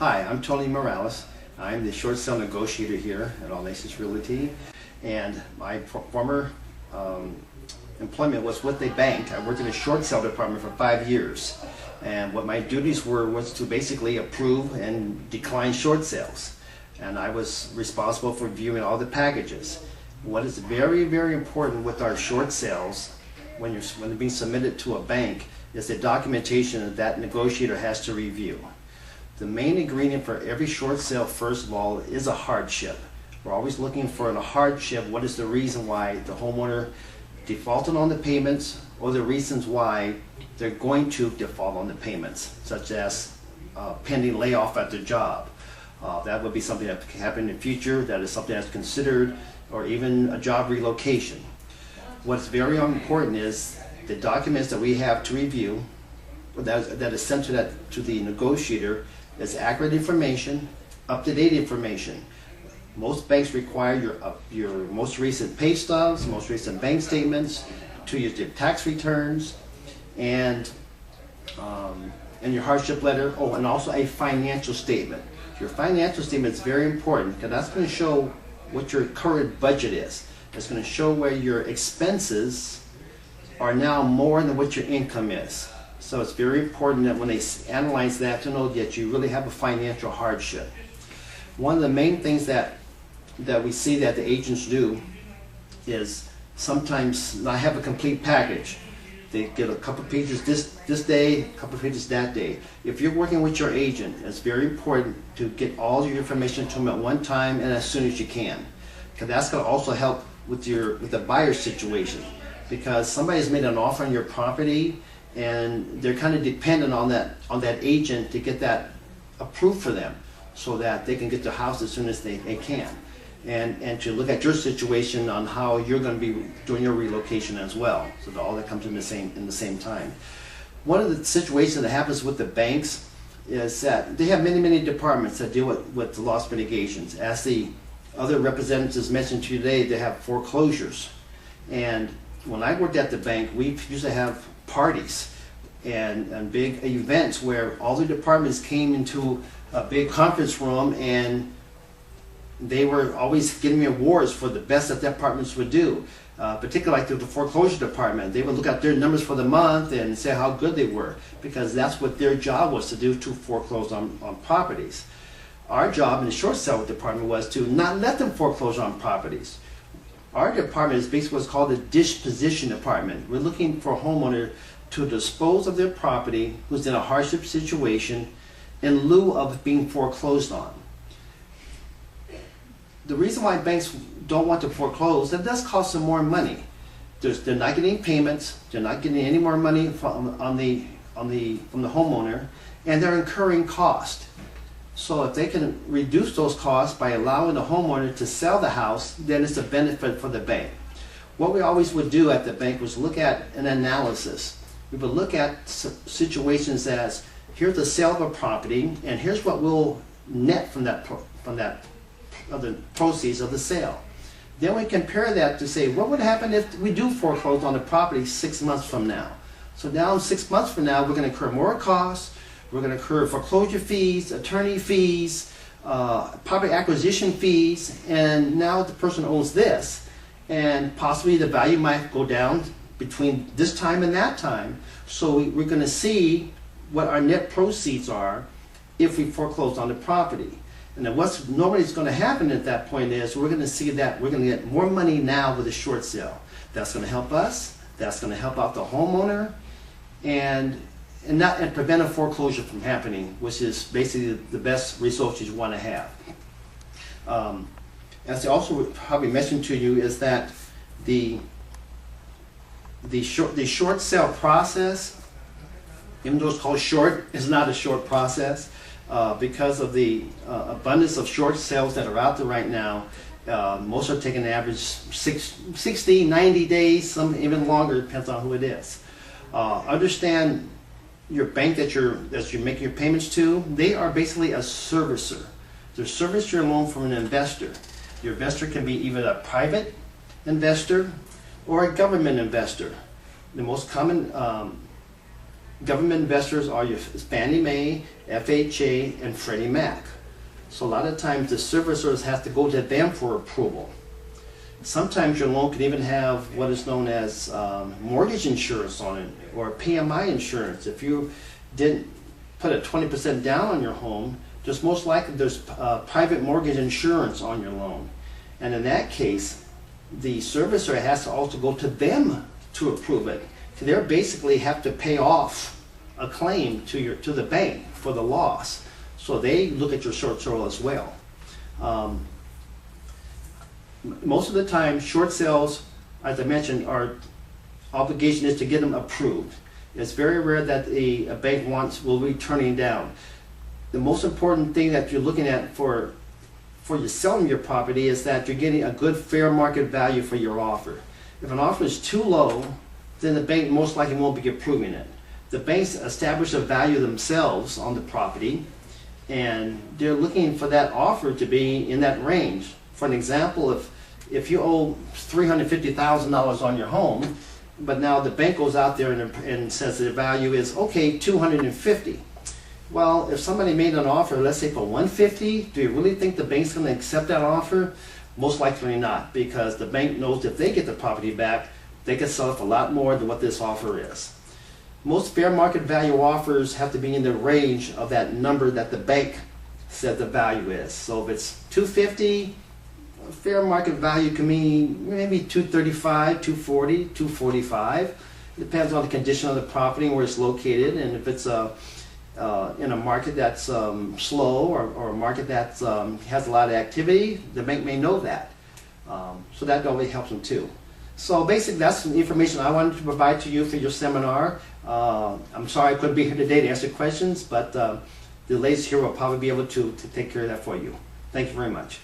Hi, I'm Tony Morales. I'm the short sale negotiator here at All Nations Realty, and my former employment was with a bank. I worked in a short sale department for 5 years, and what my duties were was to basically approve and decline short sales, and I was responsible for reviewing all the packages. What is very, very important with our short sales when they're being submitted to a bank is the documentation that negotiator has to review. The main ingredient for every short sale, first of all, is a hardship. We're always looking for a hardship. What is the reason why the homeowner defaulted on the payments, or the reasons why they're going to default on the payments, such as pending layoff at their job. That would be something that can happen in the future. That is something that's considered, or even a job relocation. What's very important is the documents that we have to review, that is sent to the negotiator, is accurate information, up-to-date information. Most banks require your most recent pay stubs, most recent bank statements, 2 years of tax returns, and your hardship letter. Oh, and also a financial statement. Your financial statement is very important because that's going to show what your current budget is. It's going to show where your expenses are now more than what your income is. So it's very important that when they analyze that, to know that you really have a financial hardship. One of the main things that we see that the agents do is sometimes not have a complete package. They get a couple pages this day, a couple pages that day. If you're working with your agent, it's very important to get all your information to them at one time and as soon as you can, because that's going to also help with the buyer situation. Because somebody's made an offer on your property, and they're kind of dependent on that agent to get that approved for them, so that they can get the house as soon as they can, and to look at your situation on how you're going to be doing your relocation as well, so that all that comes in the same time. One of the situations that happens with the banks is that they have many departments that deal with the loss mitigations. As the other representatives mentioned to you today, they have foreclosures, and when I worked at the bank, we used to have parties and big events where all the departments came into a big conference room, and they were always giving me awards for the best that departments would do. Particularly like the foreclosure department, they would look at their numbers for the month and say how good they were, because that's what their job was to do, to foreclose on properties. Our job in the short sale department was to not let them foreclose on properties. Our department is basically what's called the disposition department. We're looking for a homeowner to dispose of their property who's in a hardship situation in lieu of being foreclosed on. The reason why banks don't want to foreclose, that does cost them more money. They're not getting payments, they're not getting any more money from the homeowner, and they're incurring cost. So if they can reduce those costs by allowing the homeowner to sell the house, then it's a benefit for the bank. What we always would do at the bank was look at an analysis. We would look at situations as, here's the sale of a property, and here's what we'll net from the proceeds of the sale. Then we compare that to say, what would happen if we do foreclose on the property 6 months from now? So now 6 months from now, we're going to incur more costs. We're going to incur foreclosure fees, attorney fees, property acquisition fees, and now the person owns this, and possibly the value might go down between this time and that time. So we're going to see what our net proceeds are if we foreclose on the property. And then what's normally going to happen at that point is we're going to see that we're going to get more money now with a short sale. That's going to help us. That's going to help out the homeowner, and prevent a foreclosure from happening, which is basically the best results you want to have. As I also probably mentioned to you, is that the short sale process, even though it's called short, is not a short process, because of the abundance of short sales that are out there right now. Most are taking an average 60, 90 days, some even longer, depends on who it is. Understand your bank that you're making your payments to, they are basically a servicer. They're servicing your loan from an investor. Your investor can be either a private investor or a government investor. The most common Government investors are your Fannie Mae, FHA, and Freddie Mac. So a lot of times the servicers have to go to them for approval. Sometimes your loan can even have what is known as mortgage insurance on it, or PMI insurance. If you didn't put a 20% down on your home, just most likely there's private mortgage insurance on your loan. And in that case, the servicer has to also go to them to approve it. So they basically have to pay off a claim to the bank for the loss. So they look at your short sale as well. Most of the time, short sales, as I mentioned, our obligation is to get them approved. It's very rare that a bank will be turning down. The most important thing that you're looking at for you selling your property is that you're getting a good fair market value for your offer. If an offer is too low, then the bank most likely won't be approving it. The banks establish a value themselves on the property, and they're looking for that offer to be in that range. For an example, if you owe $350,000 on your home, but now the bank goes out there and says the value is, okay, $250,000. Well, if somebody made an offer, let's say for $150,000, do you really think the bank's going to accept that offer? Most likely not, because the bank knows if they get the property back, they can sell it for a lot more than what this offer is. Most fair market value offers have to be in the range of that number that the bank said the value is. So if it's $250,000, fair market value can mean maybe $235,000, $240,000, $245,000. It depends on the condition of the property and where it's located, and if it's in a market that's slow or a market that has a lot of activity, the bank may know that. So that always helps them too. So basically that's the information I wanted to provide to you for your seminar. I'm sorry I couldn't be here today to answer questions, but the ladies here will probably be able to take care of that for you. Thank you very much.